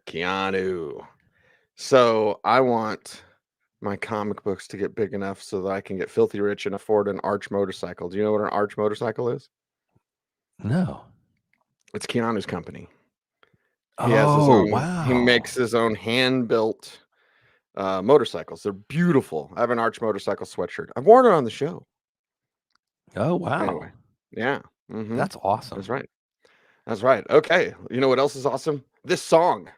Keanu. So I want my comic books to get big enough so that I can get filthy rich and afford an Arch motorcycle. Do you know what an Arch motorcycle is? No. It's Keanu's company. He has his Oh, own. He makes wow. his own hand-built motorcycles. They're beautiful. I have an Arch motorcycle sweatshirt. I've worn it on the show. Oh, Anyway, wow. yeah. Mm-hmm. That's That's awesome. right. That's right. Okay. You know what else is awesome? This song.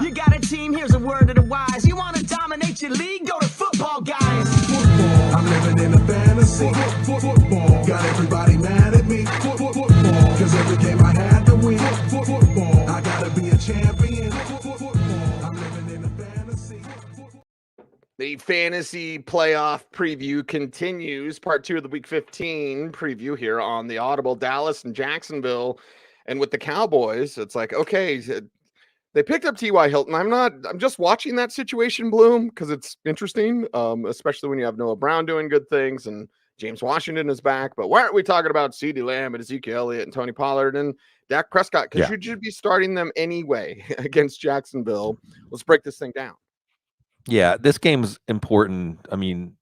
You got a team, here's a word to the wise. You want to dominate your league? Go to Football Guys. Football, I'm living in a fantasy. Football, got everybody mad at me. Football, cause every game I had to win. Football, I gotta be a champion. Football, I'm living in a fantasy. The fantasy playoff preview continues. Part 2 of the Week 15 preview here on the Audible. Dallas and Jacksonville. And with the Cowboys, it's like, okay, they picked up T.Y. Hilton. I'm just watching that situation bloom because it's interesting, especially when you have Noah Brown doing good things and James Washington is back. But why aren't we talking about CeeDee Lamb and Ezekiel Elliott and Tony Pollard and Dak Prescott? Because you should be starting them anyway against Jacksonville. Let's break this thing down. Yeah, this game's important. I mean,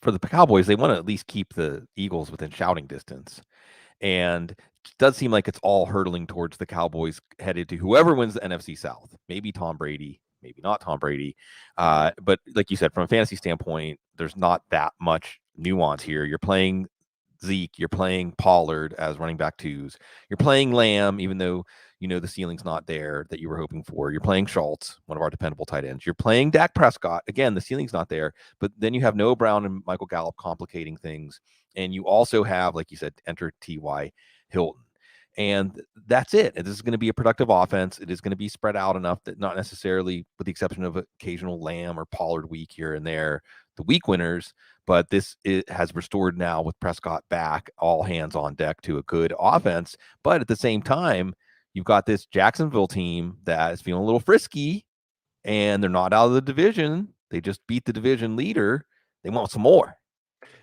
for the Cowboys, they want to at least keep the Eagles within shouting distance. And it does seem like it's all hurtling towards the Cowboys headed to whoever wins the NFC South. Maybe Tom Brady, maybe not Tom Brady. But like you said, from a fantasy standpoint, there's not that much nuance here. You're playing Zeke, you're playing Pollard as running back twos. You're playing Lamb, even though you know the ceiling's not there that you were hoping for. You're playing Schultz, one of our dependable tight ends. You're playing Dak Prescott. Again, the ceiling's not there, but then you have Noah Brown and Michael Gallup complicating things. And you also have, like you said, enter T.Y. Hilton. And that's it. This is going to be a productive offense. It is going to be spread out enough that not necessarily, with the exception of occasional Lamb or Pollard week here and there, the week winners, but it has restored now with Prescott back, all hands on deck to a good offense. But at the same time, you've got this Jacksonville team that is feeling a little frisky, and they're not out of the division. They just beat the division leader. They want some more.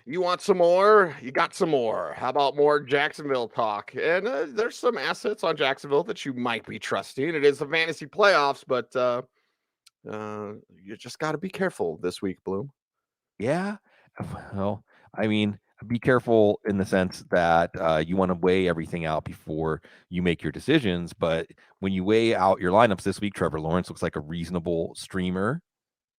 You want some more? You got some more. How about more Jacksonville talk? And there's some assets on Jacksonville that you might be trusting. It is the fantasy playoffs, but you just got to be careful this week, Bloom. Yeah. Well, I mean, be careful in the sense that you want to weigh everything out before you make your decisions. But when you weigh out your lineups this week, Trevor Lawrence looks like a reasonable streamer.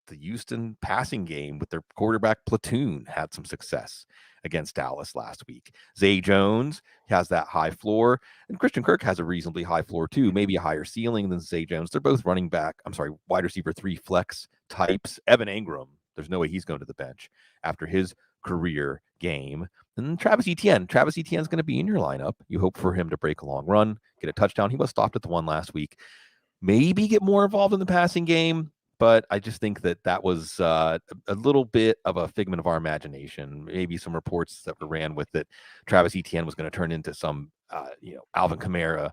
The Houston passing game with their quarterback platoon had some success against Dallas last week. Zay Jones has that high floor, and Christian Kirk has a reasonably high floor too, maybe a higher ceiling than Zay Jones. They're both wide receiver 3 flex types. Evan Engram, there's no way he's going to the bench after his career game. And Travis Etienne is going to be in your lineup. You hope for him to break a long run, get a touchdown. He was stopped at the one last week. Maybe get more involved in the passing game. But I just think that was a little bit of a figment of our imagination. Maybe some reports that were ran with that Travis Etienne was going to turn into some, Alvin Kamara,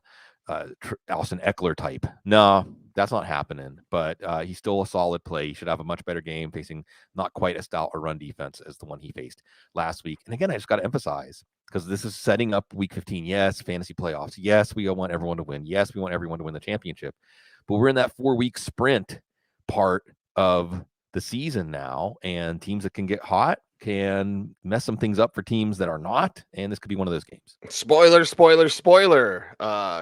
Alston Eckler type. No, that's not happening. But he's still a solid play. He should have a much better game facing not quite as stout a run defense as the one he faced last week. And again, I just got to emphasize, because this is setting up Week 15. Yes, fantasy playoffs. Yes, we want everyone to win. Yes, we want everyone to win the championship. But we're in that 4-week sprint part of the season now, and teams that can get hot can mess some things up for teams that are not, and this could be one of those games. Spoiler.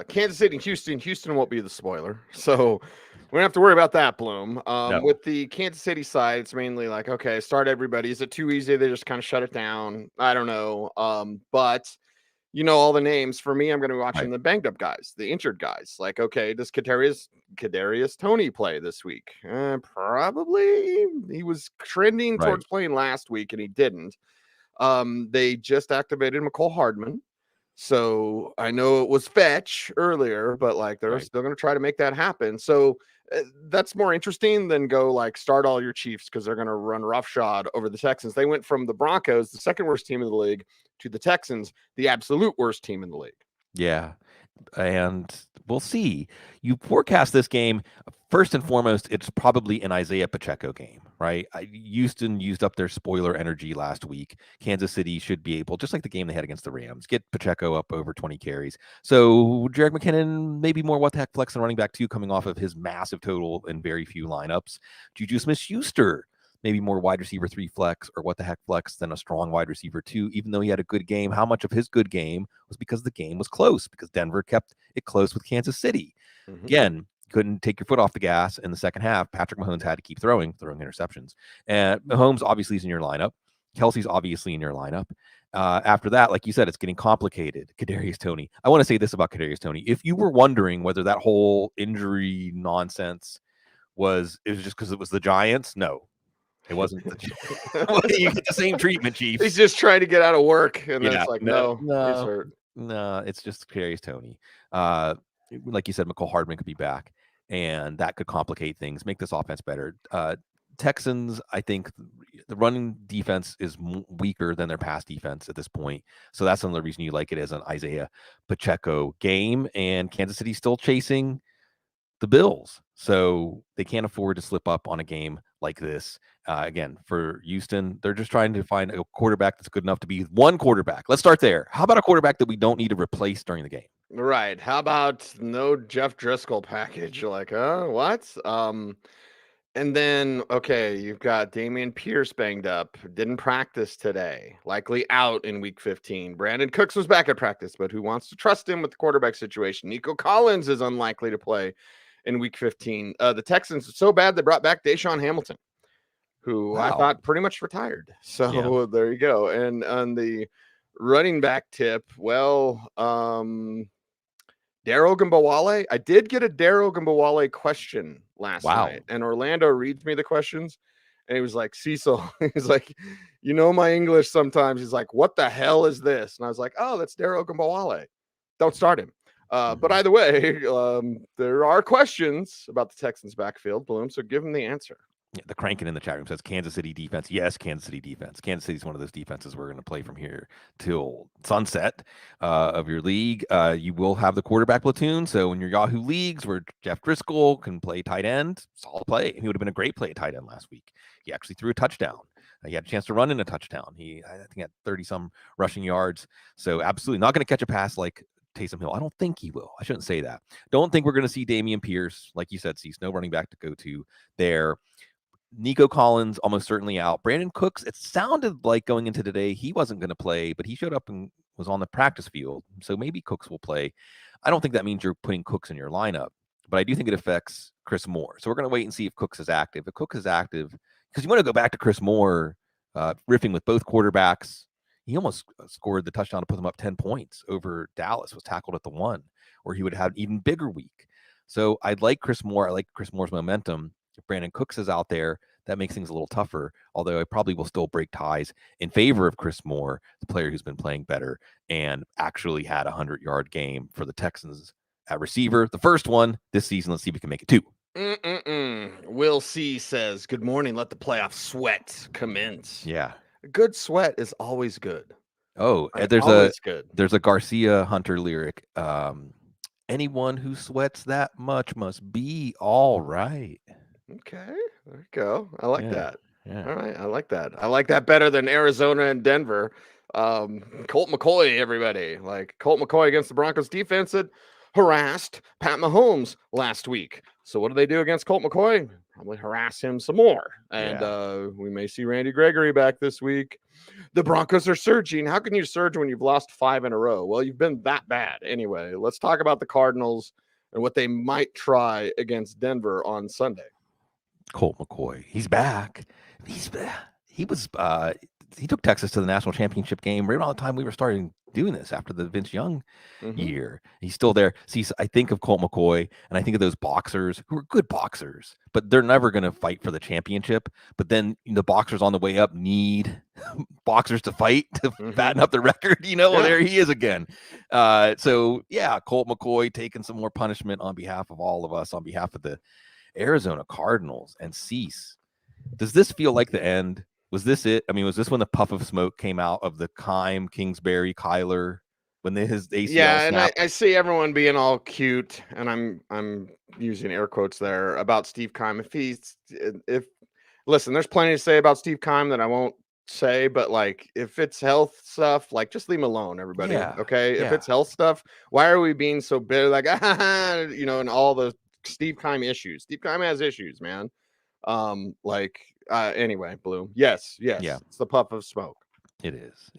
Kansas City and Houston won't be the spoiler, so we don't have to worry about that, Bloom. No. With the Kansas City side, it's mainly like, okay, start everybody. Is it too easy? They just kind of shut it down. I don't know. But you know all the names. For me, I'm going to be watching the banged up guys, the injured guys. Like, okay, does Kadarius Toney play this week? Probably. He was trending towards playing last week, and he didn't. They just activated McCole Hardman. So I know it was fetch earlier, but like they're still going to try to make that happen. So that's more interesting than go like start all your Chiefs because they're going to run roughshod over the Texans. They went from the Broncos, the second worst team in the league, to the Texans, the absolute worst team in the league. Yeah. And we'll see. You forecast this game first and foremost, it's probably an Isaiah Pacheco game, right? Houston used up their spoiler energy last week. Kansas City should be able, just like the game they had against the Rams, get Pacheco up over 20 carries. So Jerick McKinnon, maybe more what the heck flex and running back 2 coming off of his massive total in very few lineups. Juju Smith-Schuster, maybe more wide receiver 3 flex or what the heck flex than a strong wide receiver 2, even though he had a good game. How much of his good game was because the game was close, because Denver kept it close with Kansas City. Again, couldn't take your foot off the gas in the second half. Patrick Mahomes had to keep throwing interceptions. And Mahomes obviously is in your lineup. Kelsey's obviously in your lineup. After that, like you said, it's getting complicated. Kadarius Toney. I want to say this about Kadarius Toney. If you were wondering whether that whole injury nonsense it was just because it was the Giants, no. It wasn't. You get the same treatment, Chiefs. He's just trying to get out of work, and then it's like, no, he's hurt. No, it's just Kadarius Toney. Like you said, McCole Hardman could be back, and that could complicate things, make this offense better. Texans, I think the running defense is weaker than their pass defense at this point. So that's another reason you like it as an Isaiah Pacheco game. And Kansas City's still chasing the Bills, so they can't afford to slip up on a game like this. Again, for Houston, they're just trying to find a quarterback that's good enough to be one quarterback. Let's start there. How about a quarterback that we don't need to replace during the game? Right. How about no Jeff Driscoll package? You're like, what? And then, okay, you've got Dameon Pierce banged up, didn't practice today, likely out in week 15. Brandon Cooks was back at practice, but who wants to trust him with the quarterback situation? Nico Collins is unlikely to play in week 15. The Texans are so bad they brought back Deshaun Hamilton, who I thought pretty much retired. So there you go. And on the running back tip, well, Daryl Ogunbowale. I did get a Daryl Ogunbowale question last night, and Orlando reads me the questions, and he was like, Cecil, he's like, you know my English sometimes. He's like, what the hell is this? And I was like, oh, that's Daryl Ogunbowale. Don't start him. But either way, there are questions about the Texans backfield, Bloom, so give him the answer. Yeah, the cranking in the chat room says Kansas City defense. Yes, Kansas City defense. Kansas City is one of those defenses we're going to play from here till sunset of your league. You will have the quarterback platoon. So in your Yahoo leagues where Jeff Driscoll can play tight end, solid play. He would have been a great play at tight end last week. He actually threw a touchdown. He had a chance to run in a touchdown. I think, had 30-some rushing yards. So absolutely not going to catch a pass like Taysom Hill. I don't think he will. I shouldn't say that. Don't think we're going to see Dameon Pierce. Like you said, no running back to go to there. Nico Collins almost certainly out. Brandon Cooks, it sounded like going into today he wasn't going to play, but he showed up and was on the practice field. So maybe Cooks will play. I don't think that means you're putting Cooks in your lineup, but I do think it affects Chris Moore. So we're going to wait and see if Cooks is active. If Cooks is active, because you want to go back to Chris Moore riffing with both quarterbacks. He almost scored the touchdown to put them up 10 points over Dallas, was tackled at the 1, or he would have an even bigger week. So I'd like Chris Moore. I like Chris Moore's momentum. If Brandon Cooks is out there, that makes things a little tougher, although I probably will still break ties in favor of Chris Moore, the player who's been playing better and actually had a 100-yard game for the Texans at receiver. The first one this season. Let's see if we can make it 2. Will C says, good morning. Let the playoff sweat commence. Yeah. A good sweat is always good. Oh, there's a Garcia Hunter lyric. Anyone who sweats that much must be all right. Okay, there you go. I like that. Yeah. All right, I like that. I like that better than Arizona and Denver. Colt McCoy, everybody. Like Colt McCoy against the Broncos defense that harassed Pat Mahomes last week. So what do they do against Colt McCoy? Probably harass him some more. And we may see Randy Gregory back this week. The Broncos are surging. How can you surge when you've lost 5 in a row? Well, you've been that bad. Anyway, let's talk about the Cardinals and what they might try against Denver on Sunday. Colt McCoy, he's back. He took Texas to the national championship game right around the time we were starting doing this after the Vince Young year. He's still there. See, I think of Colt McCoy and I think of those boxers who are good boxers, but they're never going to fight for the championship. But then the boxers on the way up need boxers to fight to fatten up the record. There he is again. So Colt McCoy taking some more punishment on behalf of all of us, on behalf of the Arizona Cardinals and Cease. Does this feel like the end? Was this it? I mean, was this when the puff of smoke came out of the Keim, Kingsbury, Kyler when his ACL Yeah, and snapped. I see everyone being all cute, and I'm using air quotes there about Steve Keim. If listen, there's plenty to say about Steve Keim that I won't say, but like if it's health stuff, like just leave him alone, everybody. Yeah, Okay. If yeah. it's health stuff, why are we being so bitter? Like, and all the Steve Keim issues. Steve Keim has issues, man. Anyway, Bloom. Yes, Yeah. it's the puff of smoke. It is.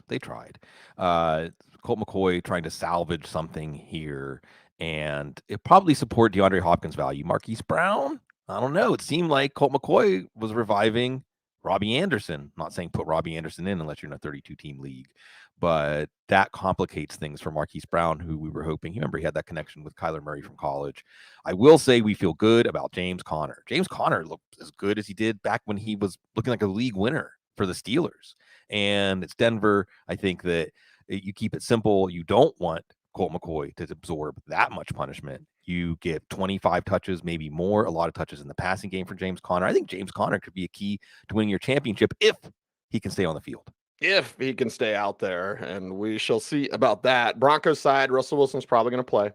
They tried. Colt McCoy trying to salvage something here, and it probably support DeAndre Hopkins' value. Marquise Brown, I don't know. It seemed like Colt McCoy was reviving Robbie Anderson. I'm not saying put Robbie Anderson in unless you're in a 32-team league, but that complicates things for Marquise Brown, who we were hoping. Remember, he had that connection with Kyler Murray from college. I will say we feel good about James Conner. James Conner looked as good as he did back when he was looking like a league winner for the Steelers. And it's Denver. I think that you keep it simple. You don't want Colt McCoy to absorb that much punishment. You get 25 touches, maybe more, a lot of touches in the passing game for James Conner. I think James Conner could be a key to winning your championship if he can stay on the field. If he can stay out there, and we shall see about that. Broncos side, Russell Wilson's probably going to play.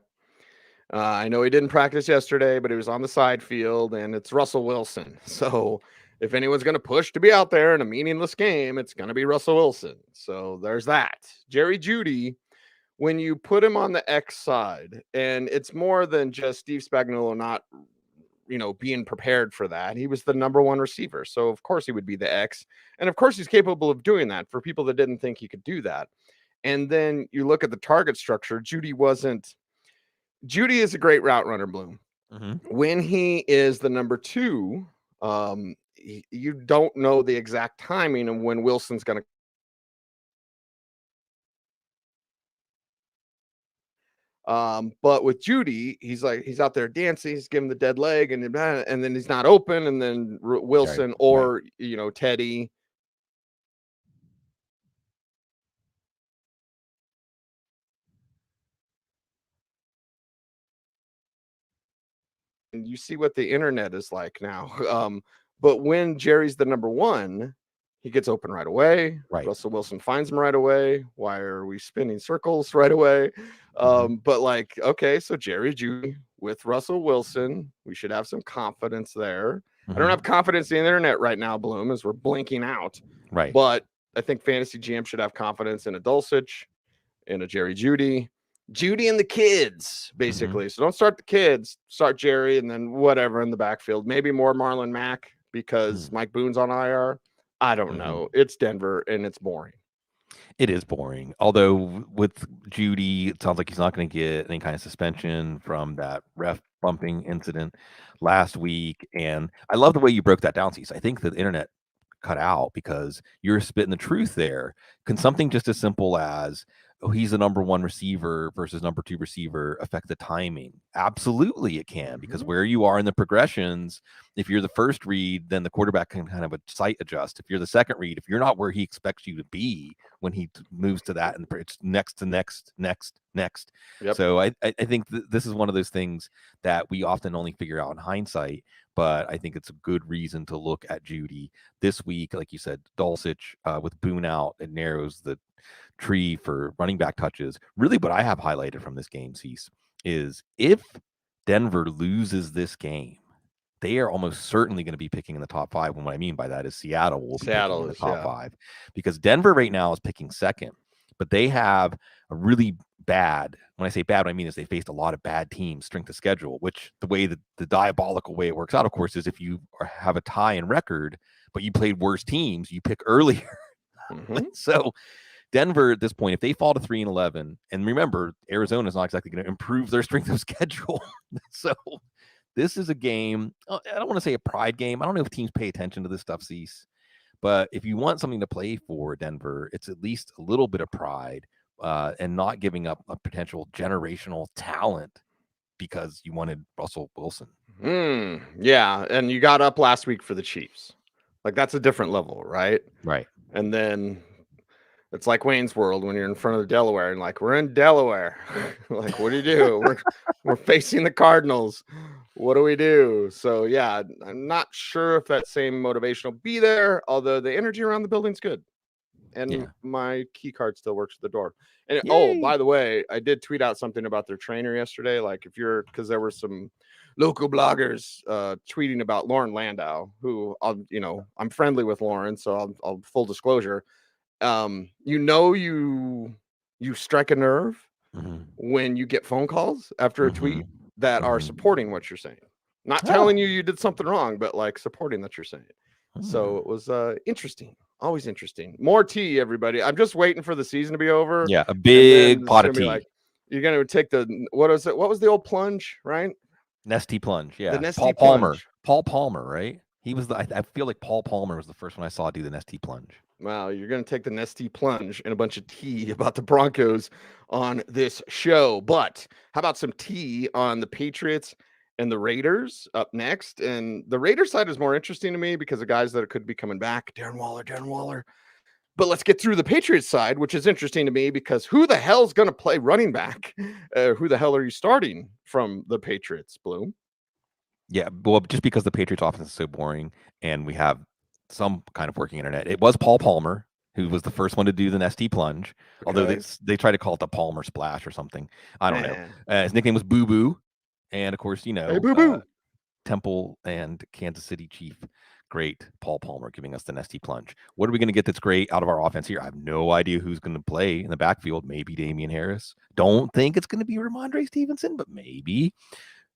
I know he didn't practice yesterday, but he was on the side field, and it's Russell Wilson. So if anyone's going to push to be out there in a meaningless game, it's going to be Russell Wilson. So there's that. Jerry Jeudy, when you put him on the X side, and it's more than just Steve Spagnuolo not, being prepared for that. He was the number one receiver. So of course he would be the X. And of course he's capable of doing that for people that didn't think he could do that. And then you look at the target structure. Jeudy is a great route runner, Bloom. Mm-hmm. When he is the number two, you don't know the exact timing of when Wilson's going to. But with Jeudy, he's out there dancing, he's giving the dead leg, and then he's not open, and then Wilson Right. or Teddy. And you see what the internet is like now. But when Jerry's the number one, he gets open right away. Right. Russell Wilson finds him right away. Why are we spinning circles right away? But okay, so Jerry Jeudy with Russell Wilson, we should have some confidence there. Mm-hmm. I don't have confidence in the internet right now, Bloom, as we're blinking out. Right. But I think Fantasy GM should have confidence in a Dulcich, in a Jerry Jeudy and the kids, basically. So don't start the kids, start Jerry, and then whatever in the backfield. Maybe more Marlon Mack because Mike Boone's on IR. I don't know. It's Denver, and it's boring. It is boring. Although with Jeudy, it sounds like he's not going to get any kind of suspension from that ref bumping incident last week. And I love the way you broke that down, Cecil. I think the internet cut out because you're spitting the truth there. Can something just as simple as, he's the number one receiver versus number two receiver affect the timing? Absolutely it can, because where you are in the progressions, if you're the first read, then the quarterback can kind of a sight adjust. If you're the second read, if you're not where he expects you to be when he moves to that, and it's next to next. Yep. So I think this is one of those things that we often only figure out in hindsight, but I think it's a good reason to look at Jeudy this week. Like you said, Dulcich with Boone out, it narrows the tree for running back touches. Really what I have highlighted from this game, Cease, is if Denver loses this game, they are almost certainly going to be picking in the top five. And what I mean by that is Seattle will be picking in the top five, because Denver right now is picking second, but they have a really bad, when I say bad, what I mean is they faced a lot of bad teams, strength of schedule, which the way that the diabolical way it works out, of course, is if you have a tie in record, but you played worse teams, you pick earlier. So Denver at this point, if they fall to 3-11, and remember, Arizona is not exactly going to improve their strength of schedule. So this is a game, I don't want to say a pride game. I don't know if teams pay attention to this stuff, Cease, but if you want something to play for Denver, it's at least a little bit of pride and not giving up a potential generational talent because you wanted Russell Wilson. Yeah, and you got up last week for the Chiefs. Like, that's a different level, right? Right. And then it's like Wayne's World when you're in front of Delaware and like, we're in Delaware. Like, what do you do? we're facing the Cardinals. What do we do? So yeah, I'm not sure if that same motivation will be there, although the energy around the building's good. and my key card still works at the door. And Yay. by the way, I did tweet out something about their trainer yesterday. Like if you're, because there were some local bloggers tweeting about Lauren Landau, who I'm friendly with Lauren, so I'll full disclosure. You strike a nerve when you get phone calls after a tweet that are supporting what you're saying. Not telling you did something wrong, but like supporting that you're saying. So it was interesting. Always interesting. More tea, everybody. I'm just waiting for the season to be over. Yeah, a big pot of tea. Like, you're going to take what was it? What was the old plunge, right? Nesty plunge. Yeah. The Nesty Paul plunge. Palmer. Paul Palmer, right? He was I feel like Paul Palmer was the first one I saw do the Nesty plunge. Wow, you're going to take the Nesty plunge and a bunch of tea about the Broncos on this show. But how about some tea on the Patriots and the Raiders up next? And the Raiders side is more interesting to me because of guys that could be coming back. Darren Waller. But let's get through the Patriots side, which is interesting to me because who the hell is going to play running back? Who the hell are you starting from the Patriots, Bloom? Yeah, well, just because the Patriots offense is so boring and we have some kind of working internet. It was Paul Palmer who was the first one to do the Nesty plunge, although they try to call it the Palmer splash or something. I don't know. His nickname was Boo Boo. And of course, hey, Boo Boo. Temple and Kansas City Chief, great Paul Palmer giving us the Nesty plunge. What are we going to get that's great out of our offense here? I have no idea who's going to play in the backfield. Maybe Damian Harris. Don't think it's going to be Ramondre Stevenson, but maybe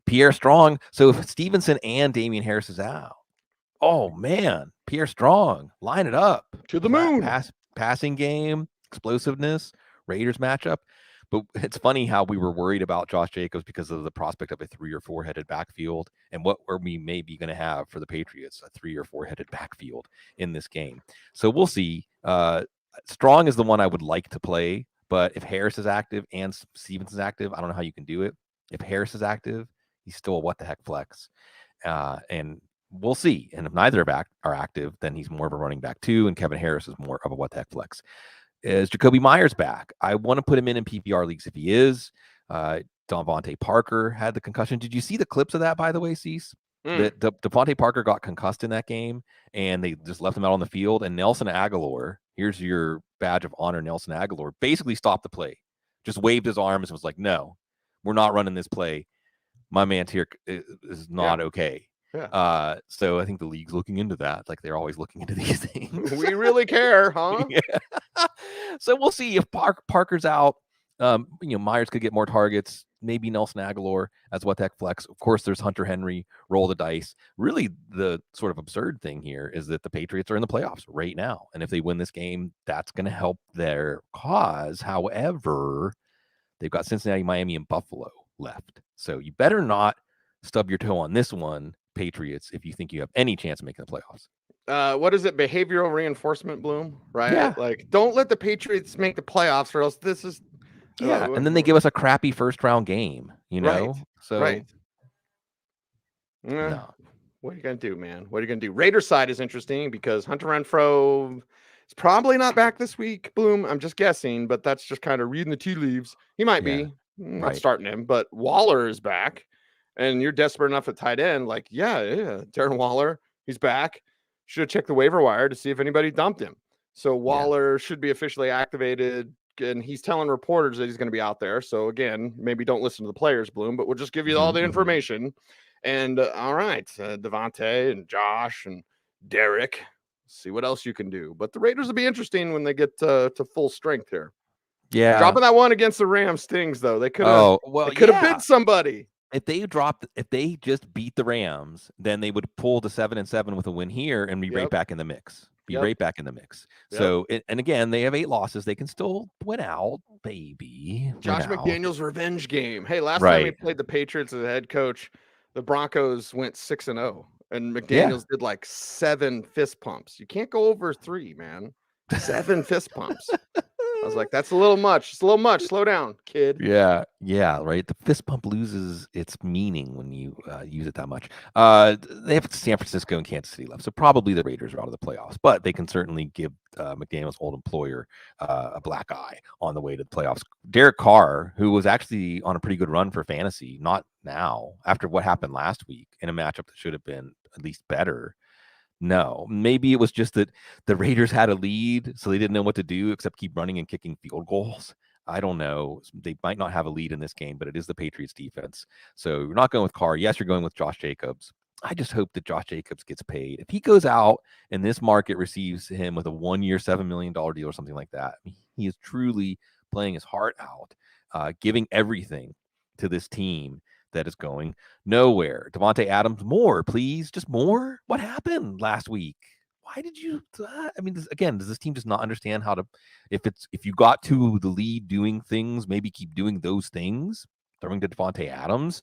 Pierre Strong. So if Stevenson and Damian Harris is out, oh man, Pierre Strong, line it up to the moon. Passing game, explosiveness, Raiders matchup. But it's funny how we were worried about Josh Jacobs because of the prospect of a 3 or 4 headed backfield, and what are we maybe going to have for the Patriots, a 3 or 4 headed backfield in this game. So we'll see. Strong is the one I would like to play, but if Harris is active and Stevens is active, I don't know how you can do it. If Harris is active, he's still a what the heck flex. And we'll see. And if neither are active, then he's more of a running back too, and Kevin Harris is more of a what the heck flex. Is Jacoby Myers back? I want to put him in PPR leagues if he is. Devontae Parker had the concussion. Did you see the clips of that, by the way, Cease? That Devontae Parker got concussed in that game, and they just left him out on the field. And Nelson Aguilar, here's your badge of honor, Nelson Aguilar, basically stopped the play, just waved his arms and was like, "No, we're not running this play. My man's here is not okay." Yeah. So I think the league's looking into that. Like they're always looking into these things. We really care, huh? Yeah. So we'll see if Parker's out. Myers could get more targets. Maybe Nelson Aguilar as what the heck flex. Of course, there's Hunter Henry. Roll the dice. Really, the sort of absurd thing here is that the Patriots are in the playoffs right now, and if they win this game, that's going to help their cause. However, they've got Cincinnati, Miami, and Buffalo left. So you better not stub your toe on this one, Patriots, if you think you have any chance of making the playoffs. What is it? Behavioral reinforcement, Bloom, right? Yeah. Like, don't let the Patriots make the playoffs, or else this is. And then they give us a crappy first round game, Right. So right. No. What are you gonna do, man? What are you gonna do? Raiders side is interesting because Hunter Renfrow is probably not back this week. Bloom, I'm just guessing, but that's just kind of reading the tea leaves. He might be. Not starting him, but Waller is back. And you're desperate enough at tight end, like, yeah, Darren Waller, he's back. Should have checked the waiver wire to see if anybody dumped him. So Waller should be officially activated, and he's telling reporters that he's going to be out there. So again, maybe don't listen to the players, Bloom, but we'll just give you all the information. And all right, Devontae and Josh and Derek, see what else you can do. But the Raiders will be interesting when they get to full strength here. Yeah, dropping that one against the Rams stings though. They could have. They could have bid somebody. If they just beat the Rams, then they would pull to 7-7 with a win here and be right back in the mix. Right back in the mix. So, and again, they have 8 losses. They can still win out, baby. Josh McDaniels' revenge game. Hey, last time we played the Patriots as a head coach, the Broncos went 6-0, and McDaniels did like 7 fist pumps. You can't go over 3, man. 7 fist pumps. I was like, that's a little much. It's a little much. Slow down, kid. Yeah, right. The fist pump loses its meaning when you use it that much. They have San Francisco and Kansas City left, so probably the Raiders are out of the playoffs. But they can certainly give McDaniel's old employer a black eye on the way to the playoffs. Derek Carr, who was actually on a pretty good run for fantasy, not now, after what happened last week in a matchup that should have been at least better. No, maybe it was just that the Raiders had a lead, so they didn't know what to do except keep running and kicking field goals. I don't know. They might not have a lead in this game, but it is the Patriots defense. So you're not going with Carr. Yes, you're going with Josh Jacobs. I just hope that Josh Jacobs gets paid. If he goes out and this market receives him with a 1-year, $7 million deal or something like that, he is truly playing his heart out, giving everything to this team that is going nowhere. Devontae Adams, more, please. Just more. What happened last week? Why did you? I mean, does this team just not understand how to? If you got to the lead doing things, maybe keep doing those things. Throwing to Devontae Adams,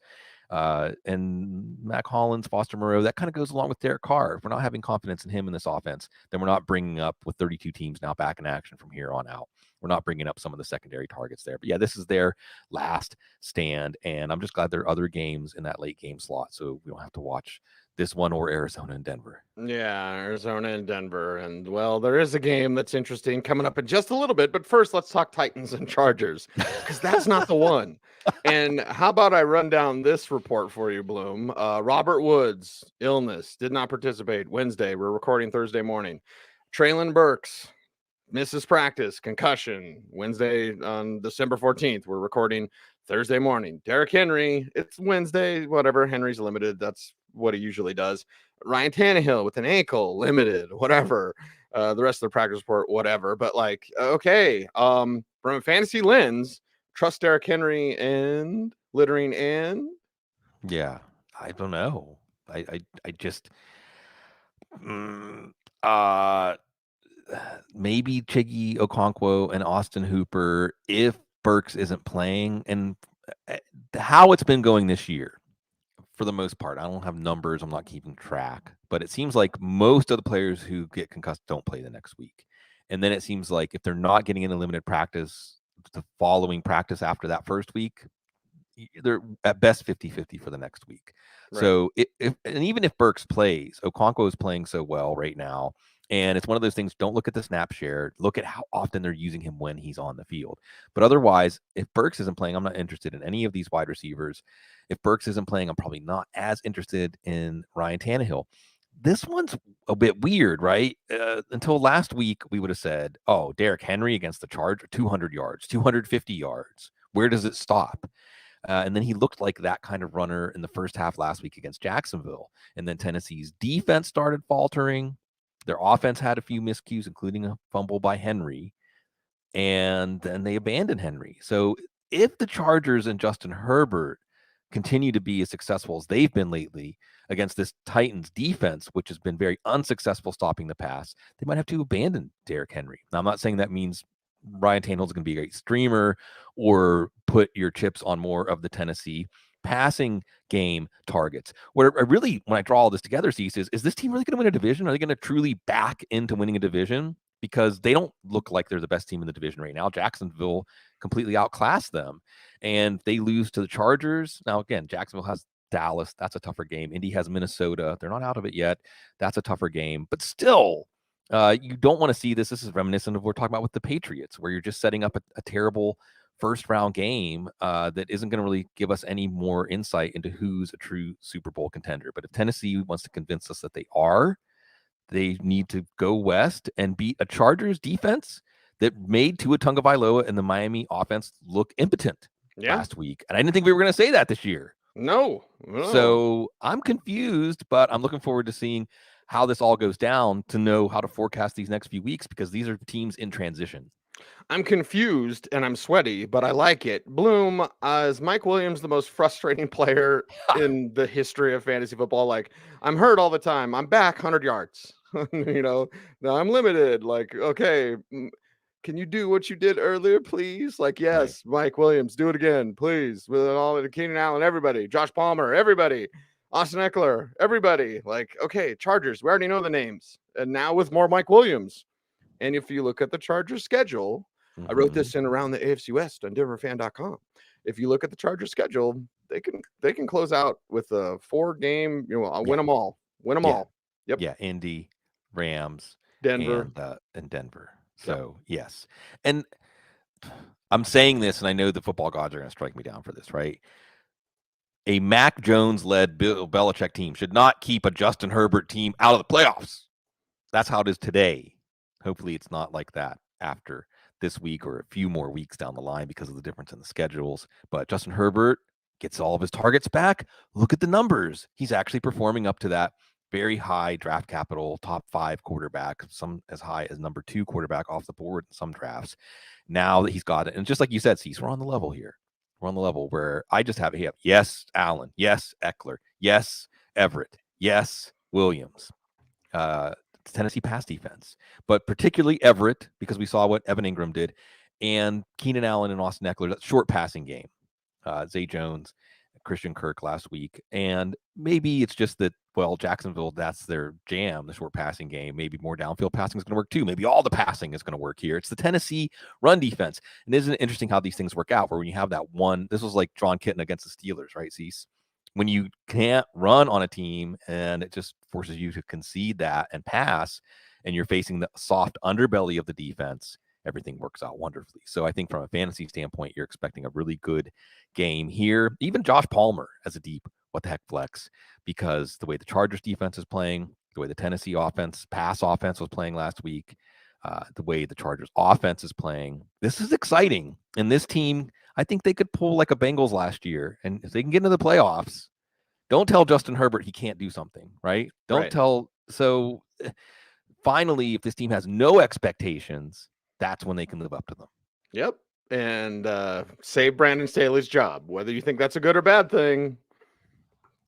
and Mac Hollins, Foster Moreau, that kind of goes along with Derek Carr. If we're not having confidence in him in this offense, then we're not bringing up with 32 teams now back in action from here on out. We're not bringing up some of the secondary targets there. But yeah, this is their last stand, and I'm just glad there are other games in that late game slot, so we don't have to watch this one or Arizona and Denver. Yeah, Arizona and Denver. And well, there is a game that's interesting coming up in just a little bit. But first, let's talk Titans and Chargers, because that's not the one. And how about I run down this report for you, Bloom? Robert Woods, illness, did not participate Wednesday. We're recording Thursday morning. Traylon Burks misses practice, concussion, Wednesday on December 14th. We're recording Thursday morning. Derrick Henry, it's Wednesday, whatever. Henry's limited. That's what he usually does. Ryan Tannehill with an ankle, limited, whatever. The rest of the practice report, whatever. But like, okay, from a fantasy lens, trust Derrick Henry and littering and Yeah, I don't know. I just maybe Chiggy Okonkwo and Austin Hooper if Burks isn't playing, and how it's been going this year. For the most part, I don't have numbers. I'm not keeping track, but it seems like most of the players who get concussed don't play the next week. And then it seems like if they're not getting in a limited practice, the following practice after that first week, they're at best 50-50 for the next week. Right. So and even if Burks plays, Okonkwo is playing so well right now. And it's one of those things, don't look at the snap share. Look at how often they're using him when he's on the field. But otherwise, if Burks isn't playing, I'm not interested in any of these wide receivers. If Burks isn't playing, I'm probably not as interested in Ryan Tannehill. This one's a bit weird, right? Until last week, we would have said, oh, Derrick Henry against the Chargers, 200 yards, 250 yards. Where does it stop? And then he looked like that kind of runner in the first half last week against Jacksonville. And then Tennessee's defense started faltering. Their offense had a few miscues, including a fumble by Henry. And then they abandoned Henry. So if the Chargers and Justin Herbert continue to be as successful as they've been lately against this Titans defense, which has been very unsuccessful stopping the pass, they might have to abandon Derrick Henry. Now, I'm not saying that means Ryan Tannehill is going to be a great streamer or put your chips on more of the Tennessee passing game targets. What I really, when I draw all this together, Cecil, is this team really going to win a division? Are they going to truly back into winning a division? Because they don't look like they're the best team in the division right now. Jacksonville completely outclassed them, and they lose to the Chargers. Now, again, Jacksonville has Dallas. That's a tougher game. Indy has Minnesota. They're not out of it yet. That's a tougher game. But still, you don't want to see this. This is reminiscent of what we're talking about with the Patriots, where you're just setting up a terrible first-round game that isn't going to really give us any more insight into who's a true Super Bowl contender. But if Tennessee wants to convince us that they are, they need to go west and beat a Chargers defense that made Tua Tagovailoa and the Miami offense look impotent last week. And I didn't think we were going to say that this year. No. So I'm confused, but I'm looking forward to seeing how this all goes down to know how to forecast these next few weeks, because these are teams in transition. I'm confused and I'm sweaty, but I like it. Bloom, is Mike Williams the most frustrating player in the history of fantasy football? Like, I'm hurt all the time. I'm back 100 yards. Now I'm limited. Like, okay, can you do what you did earlier, please? Like, yes, right. Mike Williams, do it again, please. With all of the Keenan Allen, everybody, Josh Palmer, everybody, Austin Eckler, everybody. Like, okay, Chargers, we already know the names. And now with more Mike Williams. And if you look at the Chargers schedule, I wrote this in Around the AFC West on DenverFan.com. If you look at the Chargers schedule, they can close out with a 4-game. I'll win them all. Win them all. Yep. Yeah, Indy, Rams, Denver, and Denver. So yes, and I'm saying this, and I know the football gods are going to strike me down for this, right? A Mac Jones-led Bill Belichick team should not keep a Justin Herbert team out of the playoffs. That's how it is today. Hopefully it's not like that after this week or a few more weeks down the line because of the difference in the schedules. But Justin Herbert gets all of his targets back. Look at the numbers. He's actually performing up to that very high draft capital, top 5 quarterback, some as high as number 2 quarterback off the board in some drafts. Now that he's got it, and just like you said, Cecil, we're on the level here. We're on the level where I just have it here. Yes, Allen. Yes, Eckler. Yes, Everett. Yes, Williams. Tennessee pass defense, but particularly Everett, because we saw what Evan Ingram did, and Keenan Allen and Austin Eckler, that short passing game. Zay Jones, Christian Kirk last week. And maybe it's just that, well, Jacksonville, that's their jam, the short passing game. Maybe more downfield passing is going to work too. Maybe all the passing is going to work here. It's the Tennessee run defense. And isn't it interesting how these things work out, where when you have that one, this was like John Kitten against the Steelers, right, Cease? When you can't run on a team and it just forces you to concede that and pass, and you're facing the soft underbelly of the defense, everything works out wonderfully. So I think from a fantasy standpoint, you're expecting a really good game here. Even Josh Palmer as a deep, what the heck flex, because the way the Chargers defense is playing, the way the Tennessee offense, pass offense was playing last week, the way the Chargers offense is playing, this is exciting. And this team, I think they could pull like a Bengals last year. And if they can get into the playoffs, don't tell Justin Herbert he can't do something, right? Don't tell. So finally, if this team has no expectations, that's when they can live up to them. Yep. And save Brandon Staley's job. Whether you think that's a good or bad thing,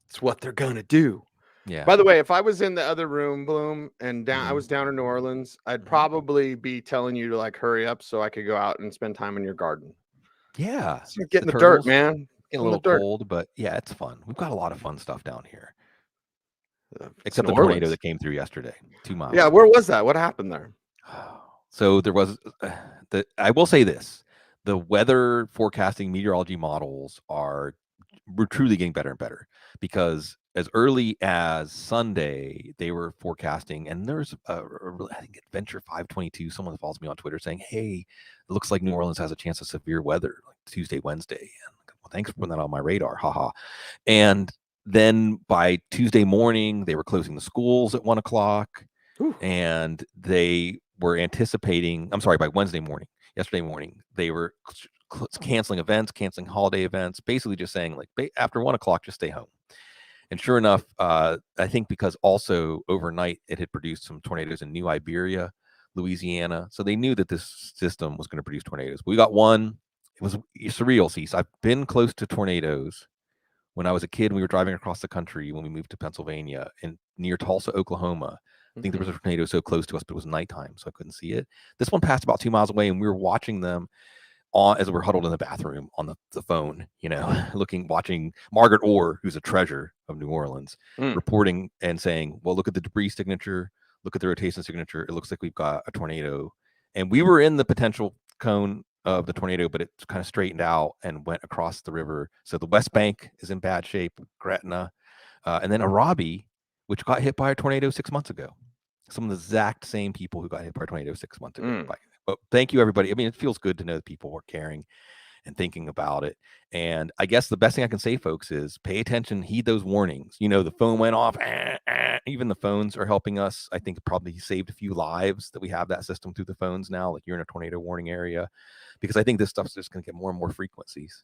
it's what they're going to do. Yeah. By the way, if I was in the other room, Bloom, and I was down in New Orleans, I'd probably be telling you to like hurry up so I could go out and spend time in your garden. Yeah. Get in the dirt, man. Getting a little cold, but yeah, it's fun. We've got a lot of fun stuff down here. Except the tornado that came through yesterday, 2 miles. Yeah, where was that? What happened there? So there was, I will say this, the weather forecasting meteorology models we're truly getting better and better, because as early as Sunday, they were forecasting, and there's I think Adventure 522, someone that follows me on Twitter, saying, hey, it looks like New Orleans has a chance of severe weather like Tuesday, Wednesday. And well, thanks for putting that on my radar. Haha. And then by Tuesday morning, they were closing the schools at 1 o'clock. And they were anticipating, by yesterday morning, they were canceling events, canceling holiday events, basically just saying like after 1 o'clock, just stay home. And sure enough, I think because also overnight it had produced some tornadoes in New Iberia, Louisiana. So they knew that this system was going to produce tornadoes. We got one. It was surreal, Cease. I've been close to tornadoes when I was a kid. We were driving across the country when we moved to Pennsylvania and near Tulsa, Oklahoma. I think there was a tornado so close to us, but it was nighttime, so I couldn't see it. This one passed about 2 miles away, and we were watching them as we were huddled in the bathroom on the phone, watching Margaret Orr, who's a treasure of New Orleans, reporting and saying, well, look at the debris signature, look at the rotation signature. It looks like we've got a tornado. And we were in the potential cone of the tornado, but it kind of straightened out and went across the river. So the West Bank is in bad shape, Gretna, and then Arabi, which got hit by a tornado 6 months ago. Some of the exact same people who got hit by a tornado 6 months ago. But thank you, everybody. I mean, it feels good to know that people are caring and thinking about it. And I guess the best thing I can say, folks, is pay attention, heed those warnings. The phone went off. Even the phones are helping us. I think it probably saved a few lives that we have that system through the phones now, like you're in a tornado warning area, because I think this stuff's just going to get more and more frequencies.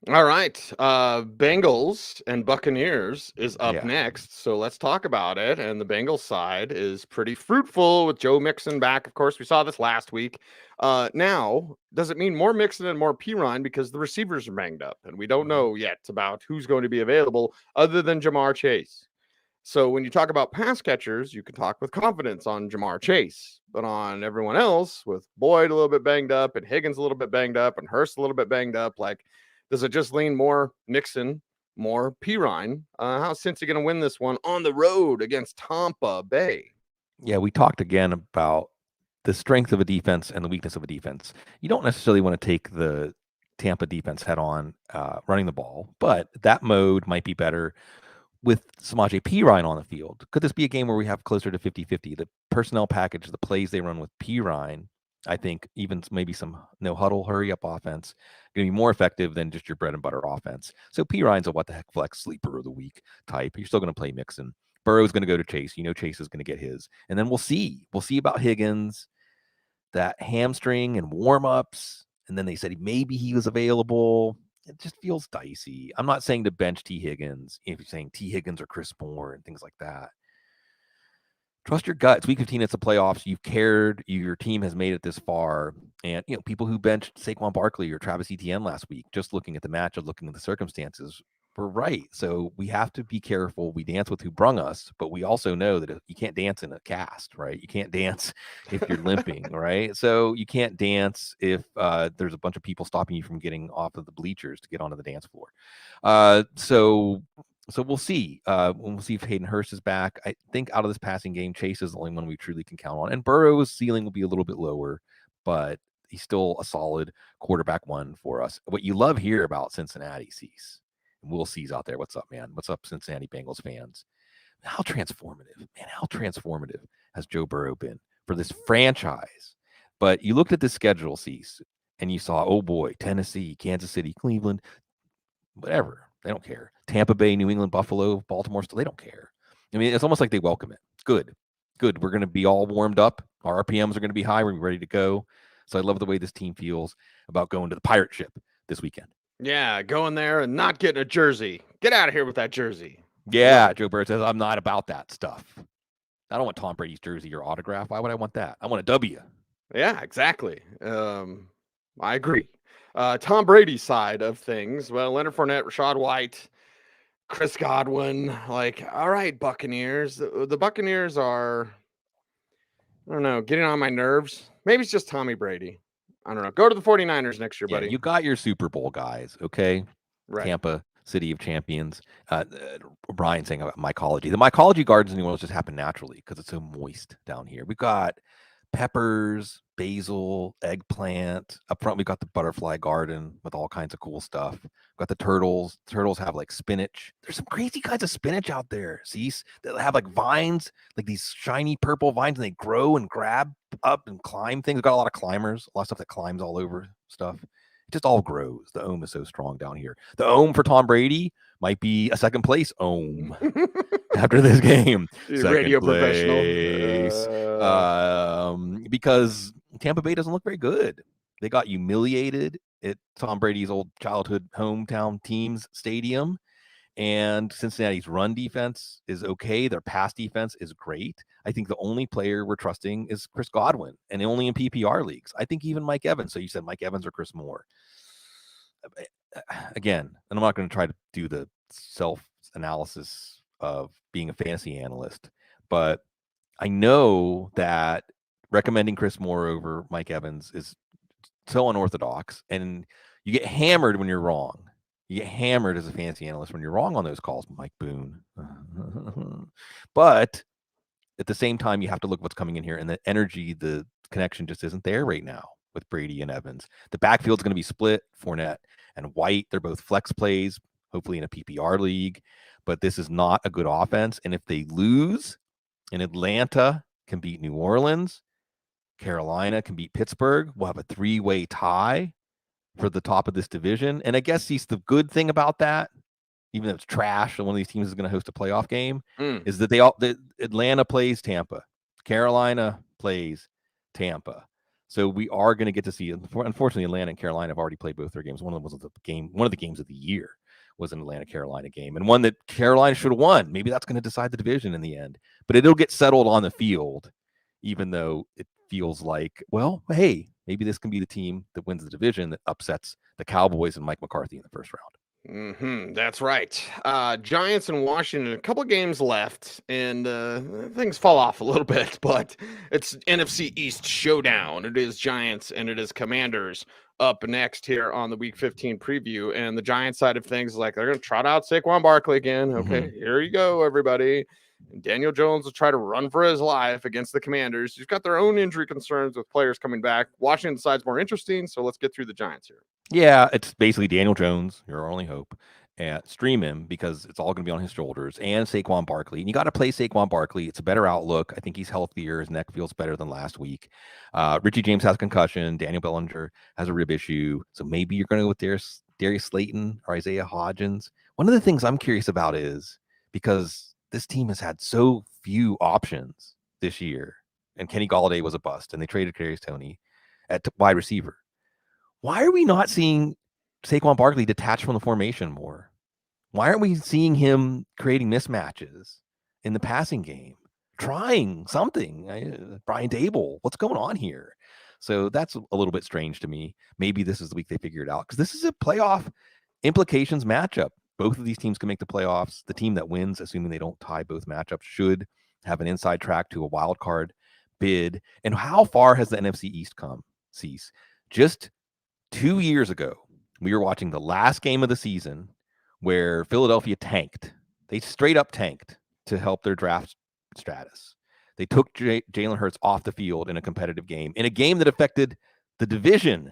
All right. Bengals and Buccaneers is up next. So let's talk about it. And the Bengals side is pretty fruitful with Joe Mixon back. Of course, we saw this last week. Now, does it mean more Mixon and more Pirine because the receivers are banged up? And we don't know yet about who's going to be available other than Jamar Chase. So when you talk about pass catchers, you can talk with confidence on Jamar Chase. But on everyone else, with Boyd a little bit banged up and Higgins a little bit banged up and Hurst a little bit banged up, does it just lean more Mixon, more Pirine? How's Cincy going to win this one on the road against Tampa Bay? Yeah, we talked again about the strength of a defense and the weakness of a defense. You don't necessarily want to take the Tampa defense head on running the ball, but that mode might be better with Samaje Perine on the field. Could this be a game where we have closer to 50-50? The personnel package, the plays they run with Perine, I think even maybe some no huddle, hurry up offense, going to be more effective than just your bread and butter offense. So Perine's a what the heck flex sleeper of the week type. You're still going to play Mixon, Burrow's going to go to Chase. Chase is going to get his. And then we'll see. We'll see about Higgins, that hamstring and warm-ups. And then they said maybe he was available. It just feels dicey. I'm not saying to bench T. Higgins if you're saying T. Higgins or Chris Moore and things like that. Trust your gut. It's week 15. It's the playoffs. You've cared. Your team has made it this far. And, people who benched Saquon Barkley or Travis Etienne last week, just looking at the matchup, looking at the circumstances, were right. So we have to be careful. We dance with who brung us, but we also know that you can't dance in a cast, right? You can't dance if you're limping, right? So you can't dance if there's a bunch of people stopping you from getting off of the bleachers to get onto the dance floor. So we'll see. We'll see if Hayden Hurst is back. I think out of this passing game, Chase is the only one we truly can count on. And Burrow's ceiling will be a little bit lower, but he's still a solid quarterback one for us. What you love here about Cincinnati, Cease, and Will C's out there. What's up, man? What's up, Cincinnati Bengals fans? How transformative has Joe Burrow been for this franchise? But you looked at the schedule, Cease, and you saw, oh boy, Tennessee, Kansas City, Cleveland, whatever. They don't care. Tampa Bay, New England, Buffalo, Baltimore, still they don't care. I mean, it's almost like they welcome it. Good. We're going to be all warmed up. Our RPMs are going to be high. We're ready to go. So I love the way this team feels about going to the pirate ship this weekend. Yeah, going there and not getting a jersey. Get out of here with that jersey. Yeah, Joe Burrow says, I'm not about that stuff. I don't want Tom Brady's jersey or autograph. Why would I want that? I want a W. Yeah, exactly. I agree. Tom Brady's side of things. Well, Leonard Fournette, Rachaad White, Chris Godwin. All right, Buccaneers. The Buccaneers are, I don't know, getting on my nerves. Maybe it's just Tommy Brady. I don't know. Go to the 49ers next year, buddy. You got your Super Bowl guys, okay? Right. Tampa, City of Champions. Brian saying about mycology. The mycology gardens in New Orleans just happen naturally because it's so moist down here. We've got peppers, basil, eggplant. Up front, we've got the butterfly garden with all kinds of cool stuff. We've got the turtles. Turtles have spinach. There's some crazy kinds of spinach out there, Cease, that have vines, these shiny purple vines, and they grow and grab up and climb things. We've got a lot of climbers, a lot of stuff that climbs all over stuff. It just all grows. The ohm is so strong down here. The ohm for Tom Brady might be a second place ohm after this game. Radio professional. Because Tampa Bay doesn't look very good. They got humiliated at Tom Brady's old childhood hometown team's stadium. And Cincinnati's run defense is okay. Their pass defense is great. I think the only player we're trusting is Chris Godwin, and only in PPR leagues. I think even Mike Evans. So you said Mike Evans or Chris Moore. Again, and I'm not going to try to do the self-analysis of being a fantasy analyst, but I know that recommending Chris Moore over Mike Evans is so unorthodox, and you get hammered when you're wrong. You get hammered as a fantasy analyst when you're wrong on those calls, Mike Boone. But at the same time, you have to look what's coming in here, and the energy, the connection just isn't there right now with Brady and Evans. The backfield's going to be split. Fournette and White, they're both flex plays, hopefully in a PPR league, but this is not a good offense. And if they lose, and Atlanta can beat New Orleans, Carolina can beat Pittsburgh, we'll have a 3-way tie for the top of this division. And I guess the good thing about that, even though it's trash and one of these teams is going to host a playoff game, is that Atlanta plays Tampa, Carolina plays Tampa. So we are going to get to see. Unfortunately, Atlanta and Carolina have already played both their games. One of them was one of the games of the year was an Atlanta Carolina game, and one that Carolina should have won. Maybe that's going to decide the division in the end, but it'll get settled on the field, even though it feels like, well, hey, maybe this can be the team that wins the division that upsets the Cowboys and Mike McCarthy in the first round. That's right. Giants and Washington, a couple of games left, and things fall off a little bit, but it's NFC East showdown. It is Giants and it is Commanders up next here on the Week 15 preview. And the Giants side of things, they're going to trot out Saquon Barkley again. Okay, Here you go, everybody. And Daniel Jones will try to run for his life against the Commanders. You've got their own injury concerns with players coming back. Washington side's more interesting, so let's get through the Giants here. Yeah, it's basically Daniel Jones, your only hope. And stream him because it's all going to be on his shoulders, and Saquon Barkley. And you got to play Saquon Barkley. It's a better outlook. I think he's healthier. His neck feels better than last week. Richie James has a concussion. Daniel Bellinger has a rib issue. So maybe you're going to go with Darius Slayton or Isaiah Hodgins. One of the things I'm curious about is, because this team has had so few options this year, and Kenny Golladay was a bust, and they traded Kadarius Toney at wide receiver. Why are we not seeing Saquon Barkley detach from the formation more? Why aren't we seeing him creating mismatches in the passing game? Trying something. Brian Dable, what's going on here? So that's a little bit strange to me. Maybe this is the week they figure it out, because this is a playoff implications matchup. Both of these teams can make the playoffs. The team that wins, assuming they don't tie both matchups, should have an inside track to a wild card bid. And how far has the NFC East come, Cease? Just 2 years ago, we were watching the last game of the season where Philadelphia tanked. They straight up tanked to help their draft status. They took Jalen Hurts off the field in a competitive game, in a game that affected the division,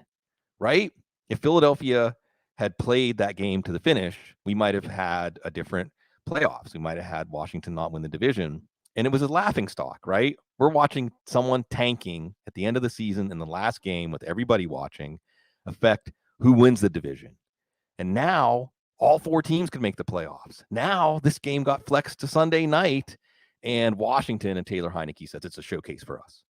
right? If Philadelphia had played that game to the finish, we might have had a different playoffs. We might have had Washington not win the division. And it was a laughing stock, right? We're watching someone tanking at the end of the season in the last game with everybody watching affect who wins the division. And now all 4 teams could make the playoffs. Now this game got flexed to Sunday night, and Washington and Taylor Heineke says it's a showcase for us.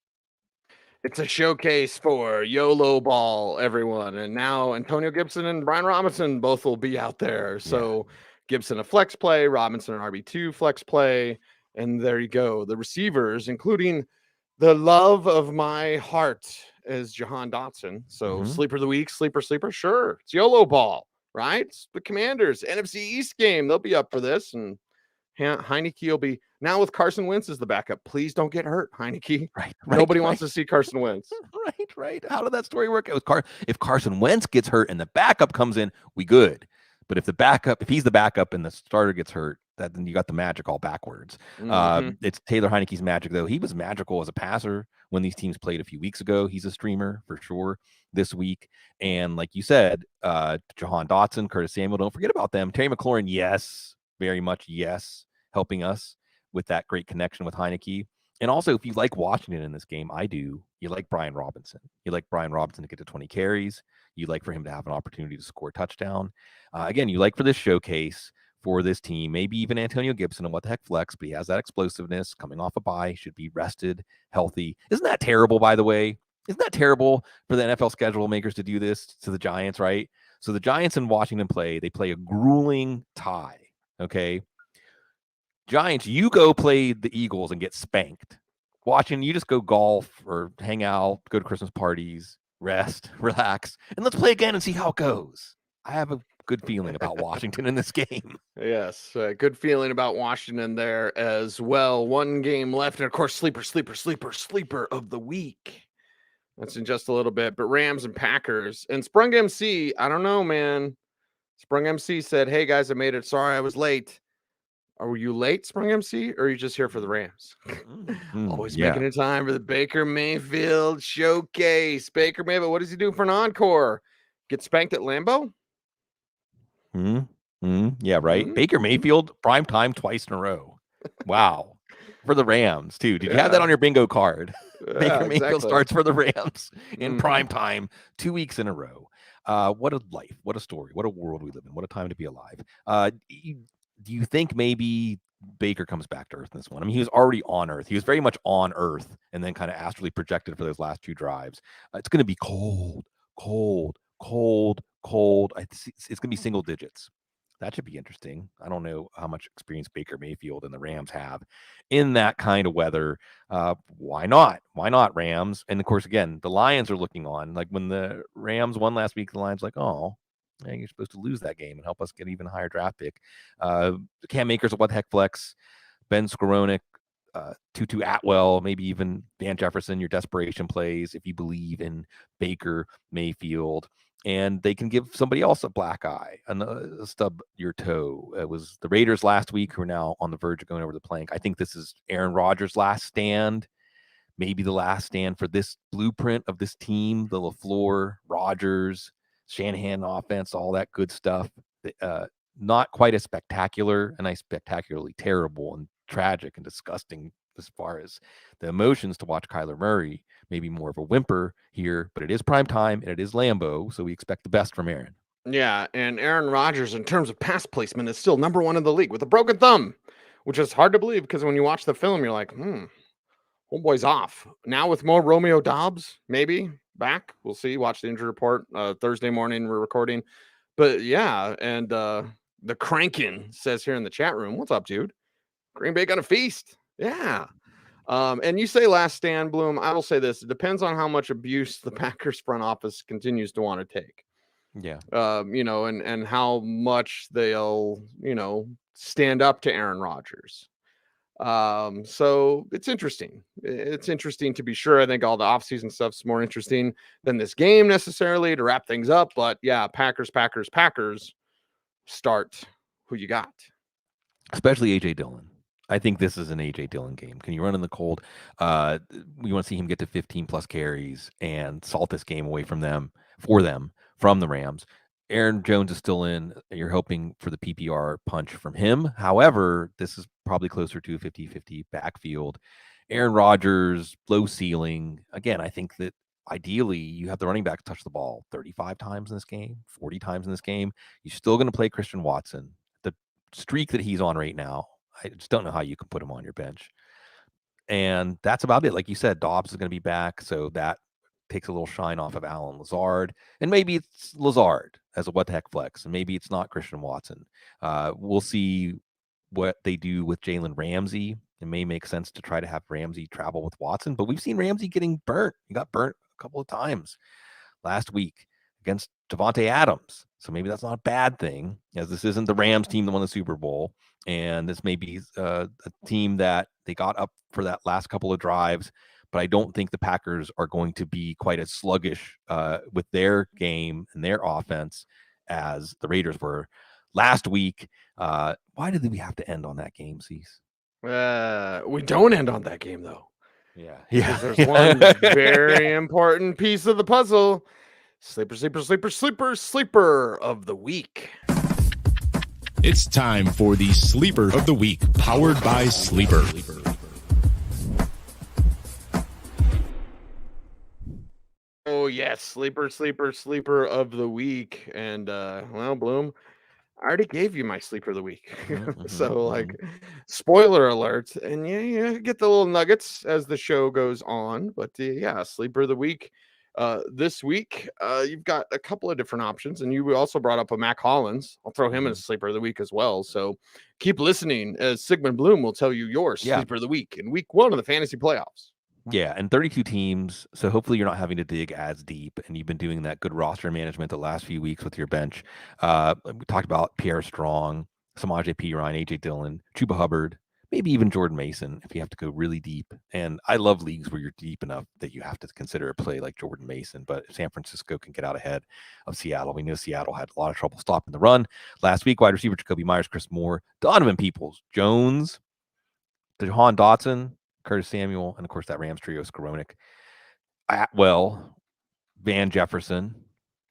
It's a showcase for YOLO ball, everyone. And now Antonio Gibson and Brian Robinson both will be out there. So Gibson a flex play, Robinson an RB2 flex play. And there you go. The receivers, including the love of my heart, is Jahan Dotson. So sleeper of the week, sleeper. Sure. It's YOLO ball, right? It's the Commanders, NFC East game. They'll be up for this. And Heineke will be now with Carson Wentz as the backup. Please don't get hurt, Heineke. Right. Nobody wants to see Carson Wentz. Right. How did that story work out? If Carson Wentz gets hurt and the backup comes in, we good. But if he's the backup and the starter gets hurt, then you got the magic all backwards. It's Taylor Heineke's magic, though. He was magical as a passer when these teams played a few weeks ago. He's a streamer for sure this week. And like you said, Jahan Dotson, Curtis Samuel, don't forget about them. Terry McLaurin, yes, very much yes, helping us with that great connection with Heineke. And also, if you like Washington in this game, I do. You like Brian Robinson. You like Brian Robinson to get to 20 carries. You like for him to have an opportunity to score a touchdown. Again, you like for this showcase for this team, maybe even Antonio Gibson and what the heck flex, but he has that explosiveness coming off a bye, should be rested, healthy. Isn't that terrible, by the way? Isn't that terrible for the NFL schedule makers to do this to the Giants, right? So the Giants and Washington play a grueling tie, okay? Giants, you go play the Eagles and get spanked. Washington, you just go golf or hang out, go to Christmas parties, rest, relax, and let's play again and see how it goes. I have a good feeling about Washington in this game. Yes, good feeling about Washington there as well. One game left, and of course, sleeper of the week. That's in just a little bit, but Rams and Packers. And Sprung MC, I don't know, man. Sprung MC said, hey, guys, I made it. Sorry I was late. Are you late, Sprung MC, or are you just here for the Rams? Always making a time for the Baker Mayfield showcase. Baker Mayfield, what does he do for an encore? Get spanked at Lambeau? Yeah, right. Baker Mayfield, prime time twice in a row. Wow. For the Rams, too. Did you have that on your bingo card? Baker Mayfield starts for the Rams in prime time 2 weeks in a row. What a life. What a story. What a world we live in. What a time to be alive. Do you think maybe Baker comes back to earth in this one? I mean, he was already on earth. He was very much on earth and then kind of astrally projected for those last 2 drives. It's going to be cold. It's going to be single digits. That should be interesting. I don't know how much experience Baker Mayfield and the Rams have in that kind of weather. Why not? Why not, Rams? And of course, again, the Lions are looking on. Like when the Rams won last week, the Lions like, oh, yeah, you're supposed to lose that game and help us get even higher draft pick. Cam Akers, what the heck flex, Ben Skowronek, Tutu Atwell, maybe even Van Jefferson, your desperation plays if you believe in Baker Mayfield. And they can give somebody else a black eye and stub your toe. It was the Raiders last week who are now on the verge of going over the plank. I think this is Aaron Rodgers' last stand, maybe the last stand for this blueprint of this team, the LaFleur, Rodgers, Shanahan offense, all that good stuff. Not quite as spectacular, and spectacularly terrible and tragic and disgusting as far as the emotions to watch Kyler Murray. Maybe more of a whimper here, but it is prime time and it is Lambeau, so we expect the best from Aaron. Yeah, and Aaron Rodgers, in terms of pass placement, is still number 1 in the league with a broken thumb. which is hard to believe because when you watch the film, you're like, homeboy's off. Now with more Romeo Dobbs, maybe back. We'll see. Watch the injury report Thursday morning. We're recording. But yeah, and the Crankin says here in the chat room, what's up, dude? Green Bay got a feast. Yeah. And you say last stand, Bloom. I will say this. It depends on how much abuse the Packers front office continues to want to take. Yeah. And how much they'll, stand up to Aaron Rodgers. So it's interesting. It's interesting to be sure. I think all the offseason stuff's more interesting than this game necessarily to wrap things up. But yeah, Packers. Start who you got. Especially AJ Dillon. I think this is an AJ Dillon game. Can you run in the cold? We want to see him get to 15 plus carries and salt this game away from them from the Rams. Aaron Jones is still in. You're hoping for the PPR punch from him. However, this is probably closer to a 50-50 backfield. Aaron Rodgers, low ceiling. Again, I think that ideally you have the running back touch the ball 35 times in this game, 40 times in this game. You're still going to play Christian Watson. The streak that he's on right now, I just don't know how you can put him on your bench. And that's about it. Like you said, Dobbs is going to be back, so that takes a little shine off of Allen Lazard. And maybe it's Lazard as a what the heck flex, and maybe it's not Christian Watson. We'll see what they do with Jalen Ramsey. It may make sense to try to have Ramsey travel with Watson, but we've seen Ramsey getting burnt. He got burnt a couple of times last week against Devontae Adams. So maybe that's not a bad thing, as this isn't the Rams team that won the Super Bowl. And this may be a team that they got up for that last couple of drives, but I don't think the Packers are going to be quite as sluggish with their game and their offense as the Raiders were last week. Why did we have to end on that game, Cease? We don't end on that game, though. Yeah. There's one very important piece of the puzzle. Sleeper of the week. It's time for the Sleeper of the Week, powered by Sleeper. Oh, yes. Sleeper of the week. And, well, Bloom, I already gave you my sleeper of the week. So, like, spoiler alert. And yeah, get the little nuggets as the show goes on. But, yeah, sleeper of the week. This week, you've got a couple of different options, and you also brought up a Mac Hollins. I'll throw him in as sleeper of the week as well. So keep listening as Sigmund Bloom will tell you your sleeper of the week in week 1 of the fantasy playoffs. Yeah, and 32 teams, so hopefully you're not having to dig as deep, and you've been doing that good roster management the last few weeks with your bench. We talked about Pierre Strong, Samaje Perine, AJ Dillon, Chuba Hubbard, maybe even Jordan Mason if you have to go really deep. And I love leagues where you're deep enough that you have to consider a play like Jordan Mason, but San Francisco can get out ahead of Seattle. We know Seattle had a lot of trouble stopping the run last week. Wide receiver Jacoby Myers, Chris Moore, Donovan Peoples, Jones, Jahan Dotson, Curtis Samuel, and of course that Rams trio, Skowronek, Atwell, Van Jefferson,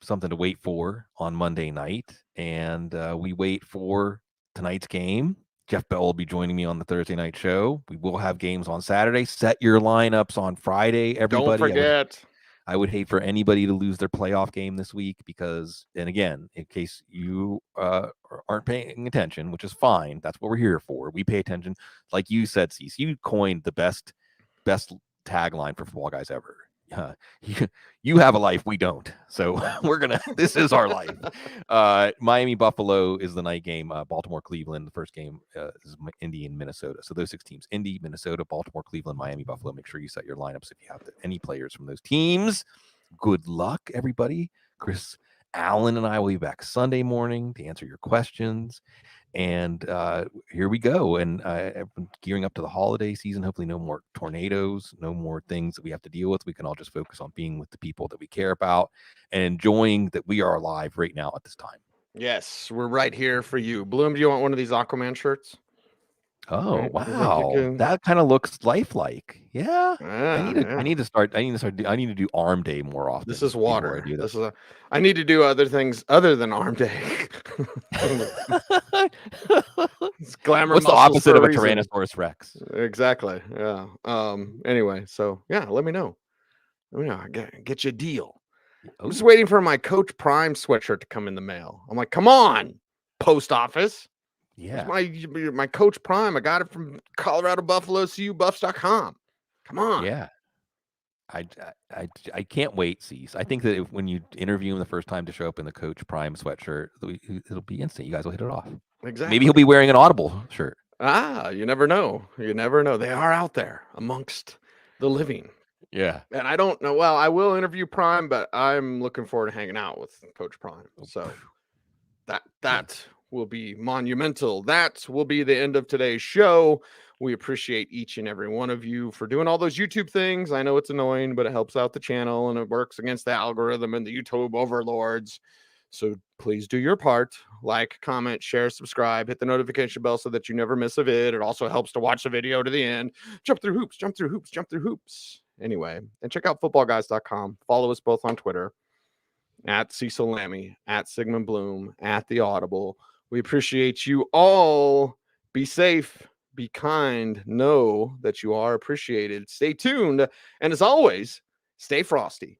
something to wait for on Monday night. And we wait for tonight's game. Jeff Bell will be joining me on the Thursday night show. We will have games on Saturday. Set your lineups on Friday, everybody. Don't forget. I would hate for anybody to lose their playoff game this week because, and again, in case you aren't paying attention, which is fine, that's what we're here for. We pay attention. Like you said, Cecil, you coined the best tagline for Football Guys ever. You have a life, we don't. So this is our life. Miami Buffalo is the night game. Baltimore Cleveland, the first game is Indy and Minnesota. So those 6 teams: Indy, Minnesota, Baltimore, Cleveland, Miami, Buffalo. Make sure you set your lineups if you have any players from those teams. Good luck, everybody. Chris Allen and I will be back Sunday morning to answer your questions. And here we go. And I've been gearing up to the holiday season. Hopefully no more tornadoes, no more things that we have to deal with. We can all just focus on being with the people that we care about and enjoying that we are alive right now at this time. Yes, we're right here for you. Bloom, do you want one of these Aquaman shirts? Oh, Right. wow. That kind of looks lifelike. Yeah. Yeah, I need to do arm day more often. This is before water. I do this. I need to do other things other than arm day. It's glamour. What's the muscles opposite for of a reason. Tyrannosaurus Rex? Exactly. Yeah. Anyway, so yeah, let me know. Get you a deal. I'm just waiting for my Coach Prime sweatshirt to come in the mail. I'm like, come on, post office. Yeah. My Coach Prime. I got it from Colorado Buffalo, CUBuffs.com. Come on. Yeah. I can't wait, Cease. I think that when you interview him the first time to show up in the Coach Prime sweatshirt, it'll be instant. You guys will hit it off. Exactly. Maybe he'll be wearing an Audible shirt. You never know. You never know. They are out there amongst the living. Yeah. And I don't know. Well, I will interview Prime, but I'm looking forward to hanging out with Coach Prime. So that will be monumental. That will be the end of today's show. We appreciate each and every one of you for doing all those YouTube things. I know it's annoying, but it helps out the channel and it works against the algorithm and the YouTube overlords. So please do your part. Like, comment, share, subscribe, hit the notification bell so that you never miss a vid. It also helps to watch the video to the end. Jump through hoops, jump through hoops, jump through hoops. Anyway, and check out footballguys.com. Follow us both on Twitter at Cecil Lammey, at Sigmund Bloom, at the Audible. We appreciate you all. Be safe, be kind, know that you are appreciated. Stay tuned, and as always, stay frosty.